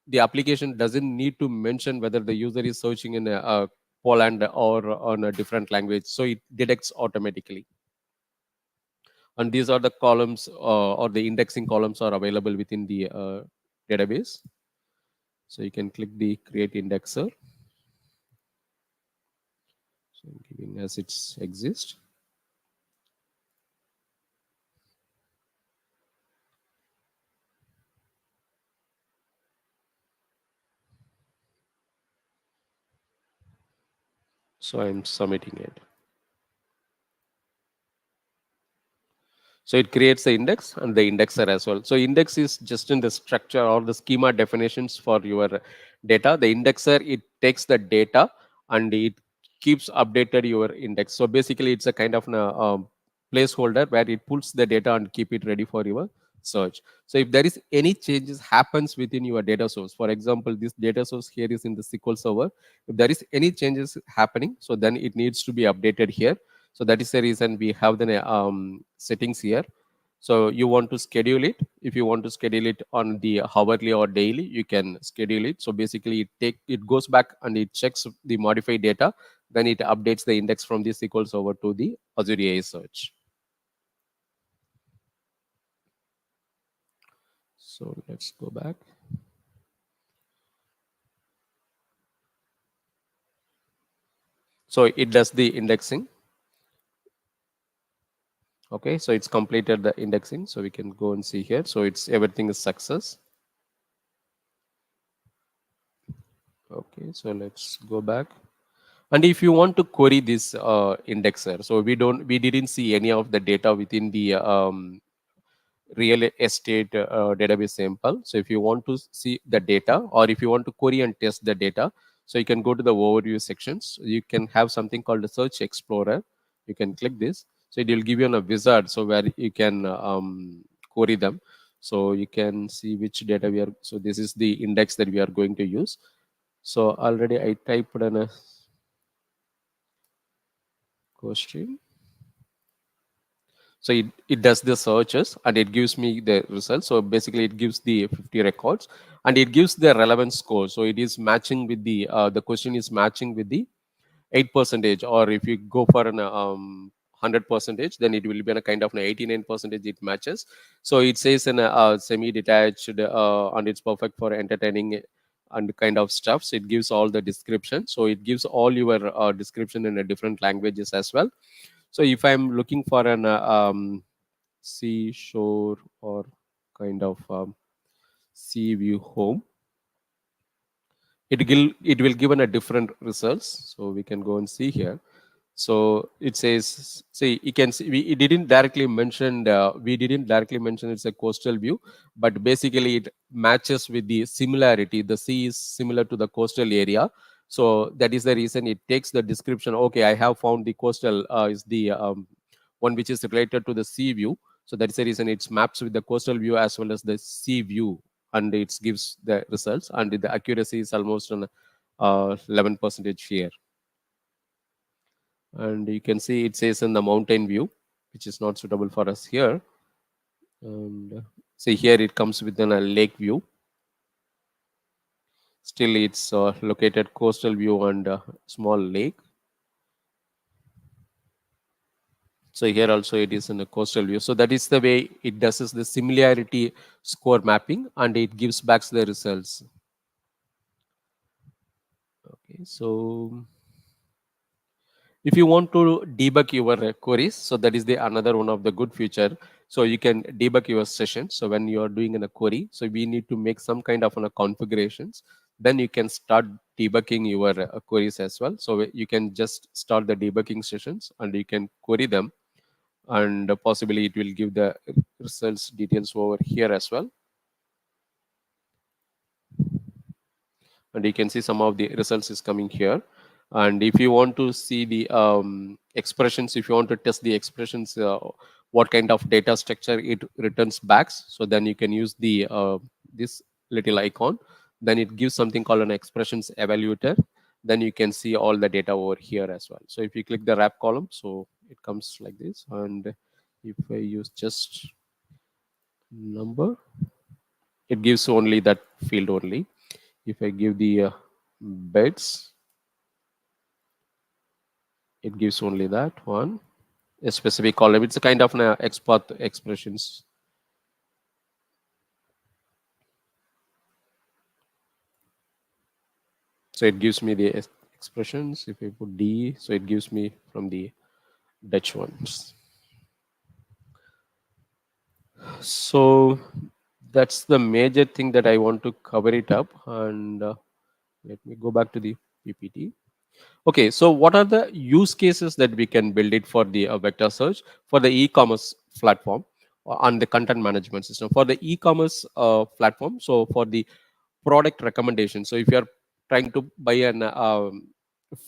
the application doesn't need to mention whether the user is searching in Poland or on a different language. So it detects automatically. And these are the columns or the indexing columns are available within the database. So you can click the create indexer. So I'm giving as it's exist. So I'm submitting it. So it creates the index and the indexer as well. So index is just in the structure or the schema definitions for your data. The indexer, it takes the data and it keeps updated your index. So basically it's a kind of placeholder where it pulls the data and keep it ready for your search. So if there is any changes happens within your data source, for example, this data source here is in the SQL server. If there is any changes happening, so then it needs to be updated here. So that is the reason we have the settings here. So you want to schedule it. If you want to schedule it on the hourly or daily, you can schedule it. So basically it goes back and it checks the modified data, then it updates the index from the SQL server to the Azure AI search. So let's go back. So it does the indexing. Okay, so it's completed the indexing. So we can go and see here. So it's everything is success. Okay, so let's go back. And if you want to query this indexer, so we didn't see any of the data within the real estate database sample. So if you want to see the data, or if you want to query and test the data, so you can go to the overview sections. You can have something called the search explorer. You can click this. So it will give you a wizard, so where you can query them. So you can see which data we are. So this is the index that we are going to use. So already I typed in a question. So it does the searches and it gives me the results. So basically it gives the 50 records and it gives the relevant score. So it is matching with the question is matching with the 8%, or if you go for an 100%, then it will be a kind of an 89% it matches. So it says in a semi-detached and it's perfect for entertaining and kind of stuff. So it gives all the description. So it gives all your description in a different languages as well. So if I'm looking for an seashore or kind of sea view home, it will given a different results. So we can go and see here. So it says, see, you can see we didn't directly mention it's a coastal view, but basically it matches with the similarity. The sea is similar to the coastal area, so that is the reason it takes the description. Okay, I have found the coastal is the one which is related to the sea view. So that is the reason it maps with the coastal view as well as the sea view, and it gives the results, and the accuracy is almost on 11% here. And you can see it says in the mountain view, which is not suitable for us here. And see here it comes within a lake view. Still it's located coastal view and small lake. So here also it is in a coastal view. So that is the way it does is the similarity score mapping, and it gives back the results. Okay, so if you want to debug your queries, so that is the another one of the good feature. So you can debug your session. So when you are doing in a query, so we need to make some kind of configurations, then you can start debugging your queries as well. So you can just start the debugging sessions and you can query them, and possibly it will give the results details over here as well. And you can see some of the results is coming here. And if you want to see the expressions, if you want to test the expressions, what kind of data structure it returns back, so then you can use the this little icon. Then it gives something called an expressions evaluator. Then you can see all the data over here as well. So if you click the wrap column, so it comes like this. And if I use just number, it gives only that field only. If I give the beds, it gives only that one, a specific column. It's a kind of an export expressions. So it gives me the expressions. If I put D, so it gives me from the Dutch ones. So that's the major thing that I want to cover it up. And let me go back to the PPT. Okay, so what are the use cases that we can build it for the vector search for the e-commerce platform? on the content management system for the e-commerce platform. So for the product recommendation, so if you are trying to buy an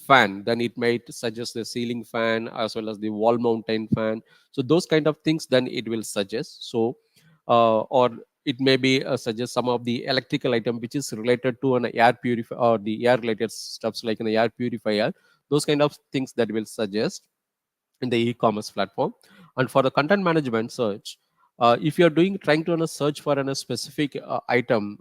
fan, then it might suggest the ceiling fan as well as the wall mountain fan. So those kind of things then it will suggest. So or it may be suggest some of the electrical item which is related to an air purifier or the air related stuffs like an air purifier. Those kind of things that will suggest in the e-commerce platform. And for the content management search, if you're doing trying to search for a specific item,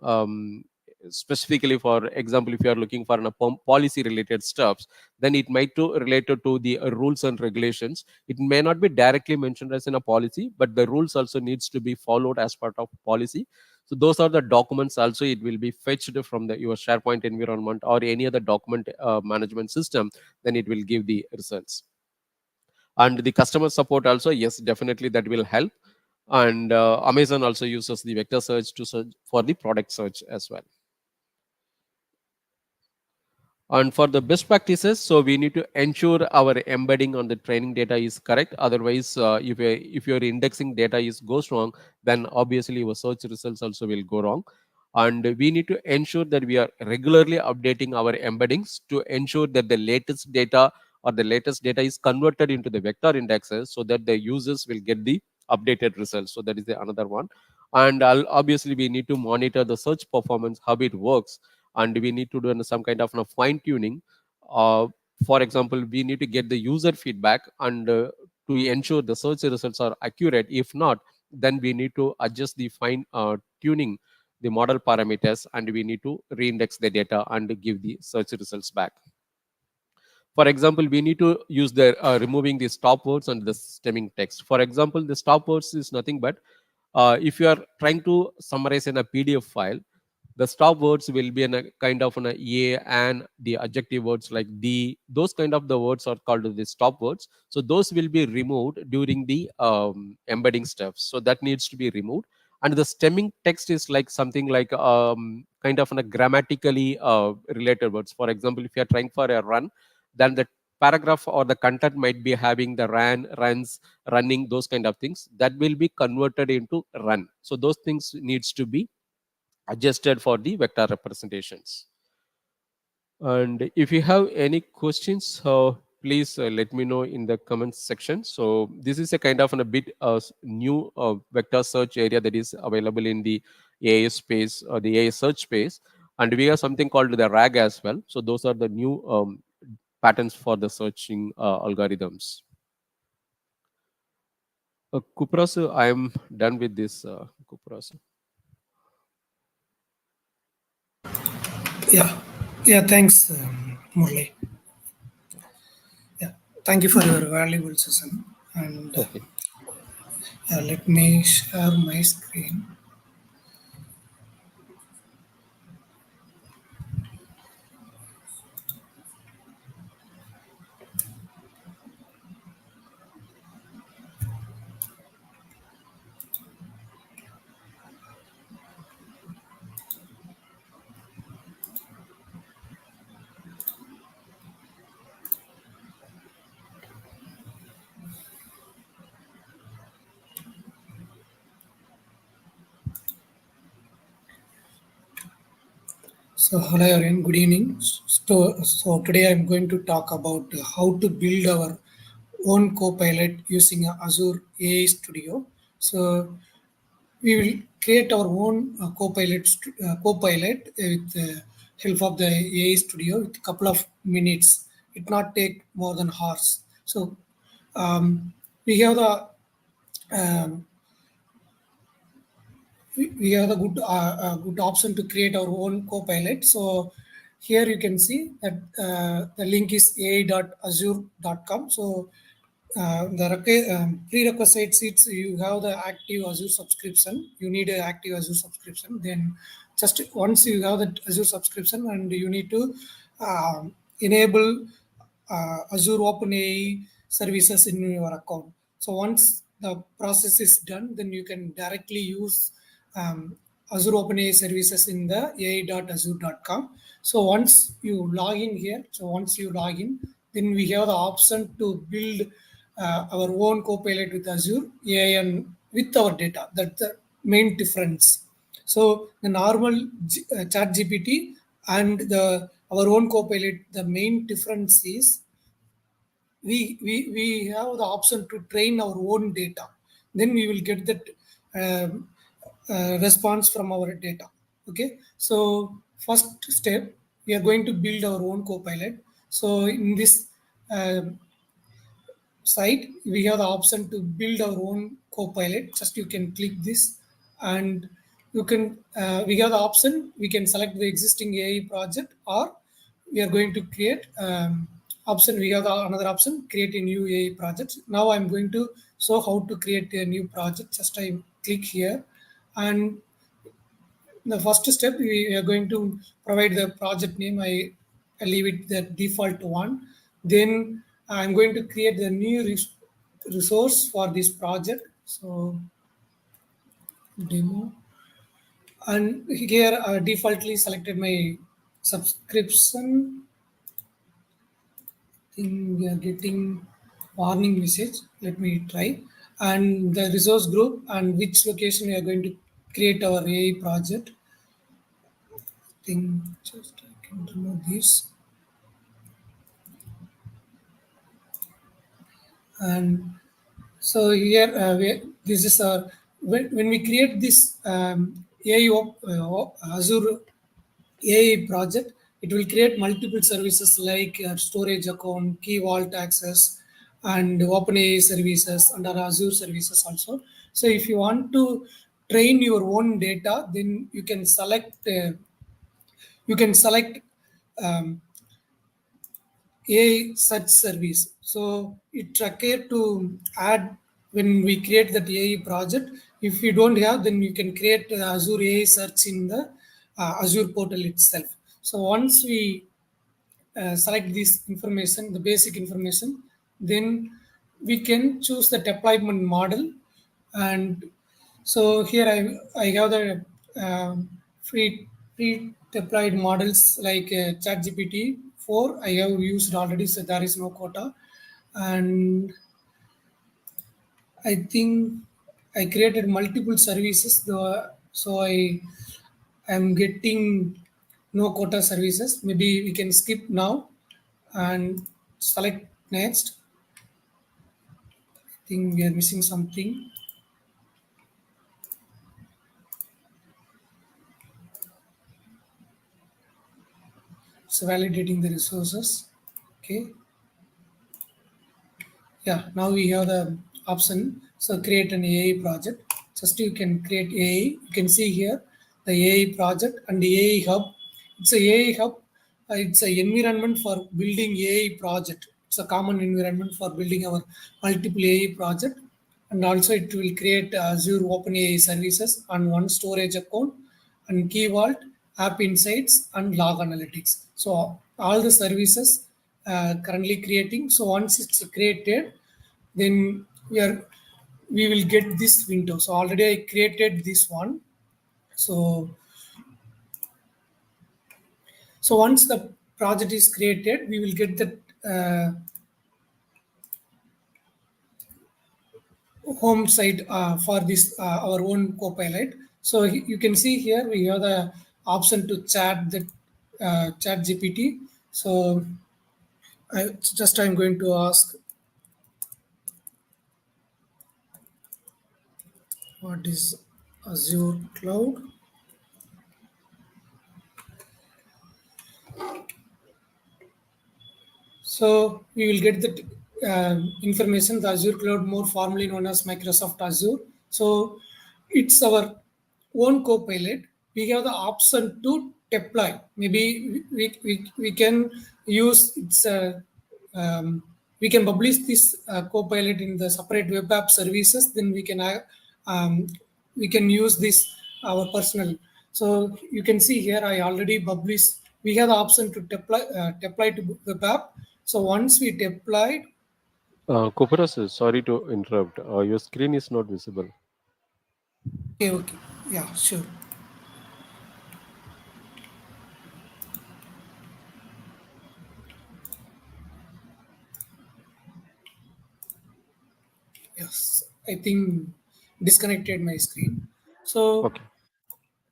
specifically for example, if you are looking for policy related stuffs, then it might to related to the rules and regulations. It may not be directly mentioned as in a policy, but the rules also needs to be followed as part of policy. So those are the documents also it will be fetched from the your SharePoint environment or any other document management system. Then it will give the results. And the customer support also, yes, definitely that will help. And Amazon also uses the vector search to search for the product search as well. And for the best practices, so we need to ensure our embedding on the training data is correct. Otherwise, if your indexing data is goes wrong, then obviously your search results also will go wrong. And we need to ensure that we are regularly updating our embeddings to ensure that the latest data or the latest data is converted into the vector indexes so that the users will get the updated results. So that is the another one. And obviously we need to monitor the search performance, how it works, and we need to do some kind of fine tuning. uh, for example, we need to get the user feedback and to ensure the search results are accurate. If not, then we need to adjust the fine tuning the model parameters, and we need to reindex the data and give the search results back. For example, we need to use the removing the stop words and the stemming text. For example, the stop words is nothing but if you are trying to summarize in a PDF file, the stop words will be in a kind of a, and the adjective words like the, those kind of the words are called the stop words. So those will be removed during the embedding steps. So that needs to be removed. And the stemming text is like something like kind of a grammatically related words. For example, if you are trying for a run, then the paragraph or the content might be having the ran, runs, running, those kind of things that will be converted into run. So those things needs to be adjusted for the vector representations. And if you have any questions, please let me know in the comments section. So this is a kind of a bit new vector search area that is available in the AI space or the AI search space. And we have something called the RAG as well. So those are the new patterns for the searching algorithms. Kupras, I am done with this, Kupras. Yeah, yeah. Thanks, Murli. Yeah, thank you for your valuable session. And Okay. let me share my screen. So, hello everyone, good evening. So today I'm going to talk about how to build our own Copilot using Azure AI Studio. So, we will create our own Copilot with the help of the AI Studio with a couple of minutes. It not take more than hours. So, we have the um, we have a good option to create our own copilot. So here you can see that the link is ai.azure.com. So prerequisites, it's you have the active Azure subscription. You need an active Azure subscription. Then just once you have the Azure subscription, and you need to enable Azure OpenAI services in your account. So once the process is done, then you can directly use Azure OpenAI services in the ai.azure.com. So once you log in, then we have the option to build our own Copilot with Azure AI and with our data. That's the main difference. So the normal chat GPT and the our own copilot, the main difference is we have the option to train our own data. Then we will get that um, response from our data. Okay, so first step, we are going to build our own copilot. So in this site, we have the option to build our own copilot. Just you can click this, and you can we have the option, we can select the existing AI project, or we are going to create option. We have another option, create a new AI project. Now I'm going to show how to create a new project. Just I click here, and the first step, we are going to provide the project name. I leave it the default one. Then I'm going to create the new resource for this project. So demo, and here I defaultly selected my subscription. Thing we are getting warning message. Let me try. And the resource group and which location we are going to create our AI project. Thing just I can remove this. And so here this is when we create this AI Azure AI project, it will create multiple services like storage account, key vault access, and OpenAI services and our Azure services also. So if you want to train your own data, then you can select um, AI search service. So it require to add when we create that AI project. If you don't have, then you can create Azure AI search in the Azure portal itself. So once we select this information, the basic information, then we can choose the deployment model. And so here I have the free deployed models like ChatGPT 4. I have used already, so there is no quota. And I think I created multiple services, though, so I am getting no quota services. Maybe we can skip now and select next. I think we are missing something. So validating the resources. Okay. Yeah, now we have the option. So create an AI project. Just you can create AI. You can see here the AI project and the AI hub. It's a AI hub. It's an environment for building AI project. It's a common environment for building our multiple AI project. And also it will create Azure OpenAI services on one storage account and Key Vault, App Insights, and Log Analytics. So all the services currently creating. So once it's created, then we will get this window. So already I created this one. So once the project is created, we will get the home site for this our own copilot. So you can see here we have the option to chat the chat GPT. So I'm going to ask, what is Azure Cloud? So we will get the information, the Azure Cloud, more formally known as Microsoft Azure. So it's our own copilot. We have the option to deploy. Maybe we can use its we can publish this copilot in the separate web app services. Then we can use this our personal. So you can see here I already published. We have the option to deploy to web app. So once we deployed, Kuparas, sorry to interrupt. Your screen is not visible. okay, okay, yeah, sure, yes, I think disconnected my screen. So Okay.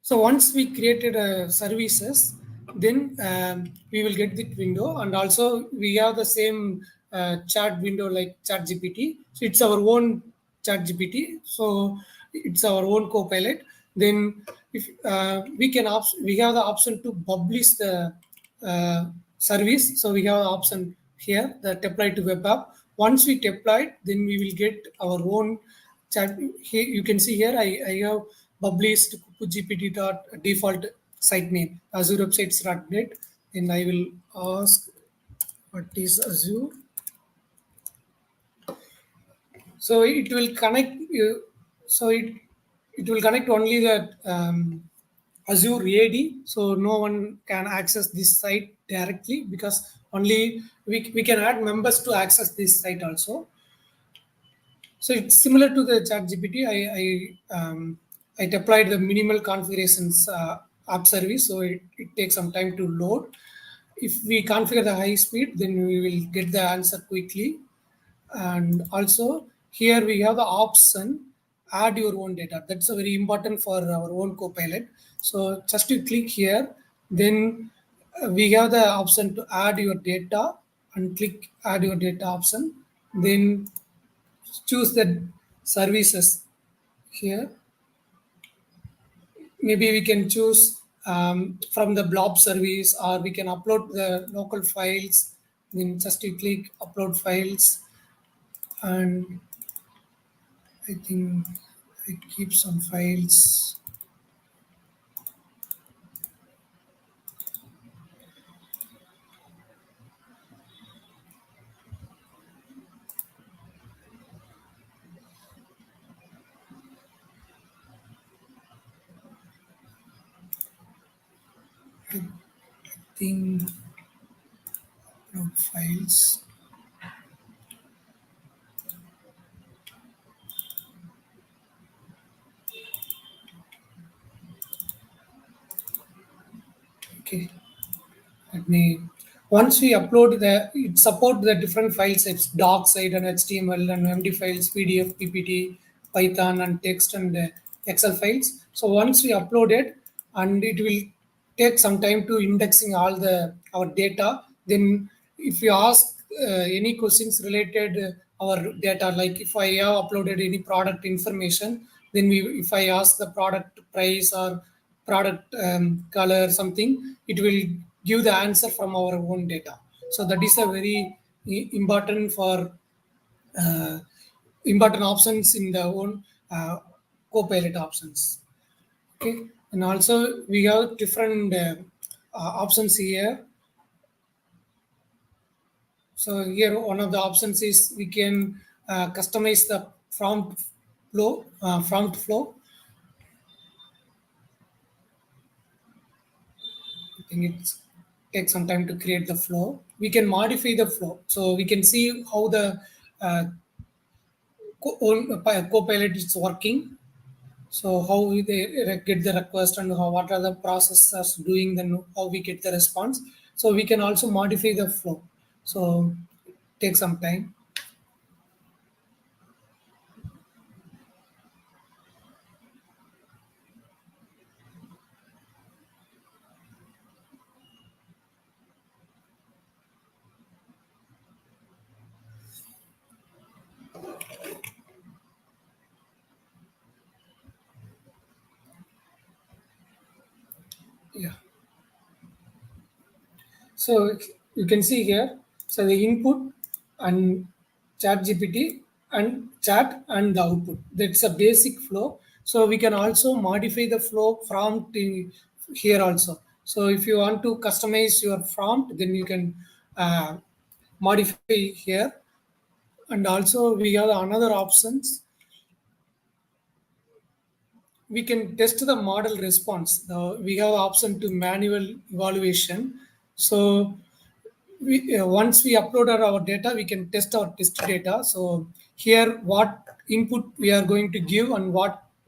so once we created services, then we will get that window, and also we have the same chat window like Chat GPT. So it's our own Chat GPT. So it's our own Copilot. Then if we have the option to publish the uh, service. So we have an option here that apply to web app. Once we deploy it, then we will get our own chat. Here you can see here I have published GPT dot default site name Azure websites.net. And I will ask what is Azure. So it will connect you. So it will connect only the Azure AD. So no one can access this site directly, because only we can add members to access this site also. So it's similar to the Chat GPT. I deployed the minimal configurations app service, so it takes some time to load. If we configure the high speed, then we will get the answer quickly. And also here we have the option add your own data. That's a very important for our own Copilot. So just you click here, then we have the option to add your data, and click add your data option. Then choose the services here. Maybe we can choose from the blob service, or we can upload the local files. Then just you click upload files, and I think I keep some files. I think upload files. Okay. Let me. Once we upload it support the different file types: doc site and HTML and MD files, PDF, PPT, Python and text and Excel files. So once we upload it, and it will take some time to indexing all the our data. Then if you ask any questions related our data, like if I have uploaded any product information, then if I ask the product price or product color something, it will give the answer from our own data. So that is a very important for uh, important options in the own Copilot options. Okay, and also we have different options here. So here one of the options is we can customize the prompt flow. I think it takes some time to create the flow. We can modify the flow, so we can see how the uh, Copilot is working. So how they get the request, and what are the processes doing, then how we get the response. So we can also modify the flow. So take some time. Yeah. So you can see here, so the input and chat GPT and chat and the output. That's a basic flow. So we can also modify the flow prompt in here also. So if you want to customize your prompt, then you can modify here. And also we have another options. We can test the model response. We have option to manual evaluation. So once we upload our data, we can test our test data. So here what input we are going to give, and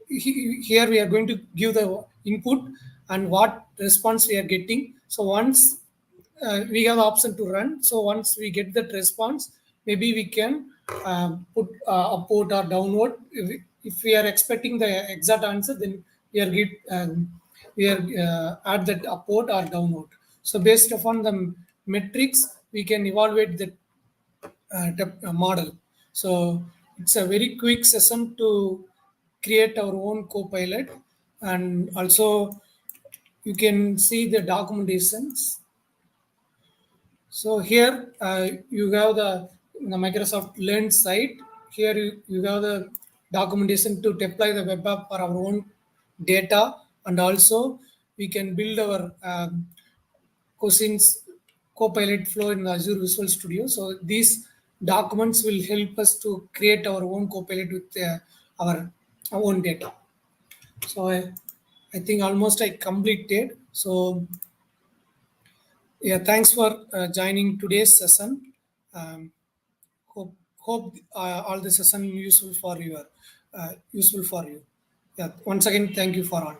here we are going to give the input and what response we are getting. So once we have the option to run, so once we get that response, maybe we can put upload or download. if we are expecting the exact answer, then we are we are at that upward or downward. So based upon the metrics, we can evaluate the model. So it's a very quick session to create our own copilot, and also you can see the documentations. So here you have the Microsoft Learn site. Here you have the documentation to deploy the web app for our own data, and also we can build our Cosin's Copilot flow in Azure Visual Studio. So these documents will help us to create our own Copilot with our own data. So I think almost I completed. So yeah, thanks for joining today's session. Um, hope all the session useful for you. Yeah. Once again, thank you for all.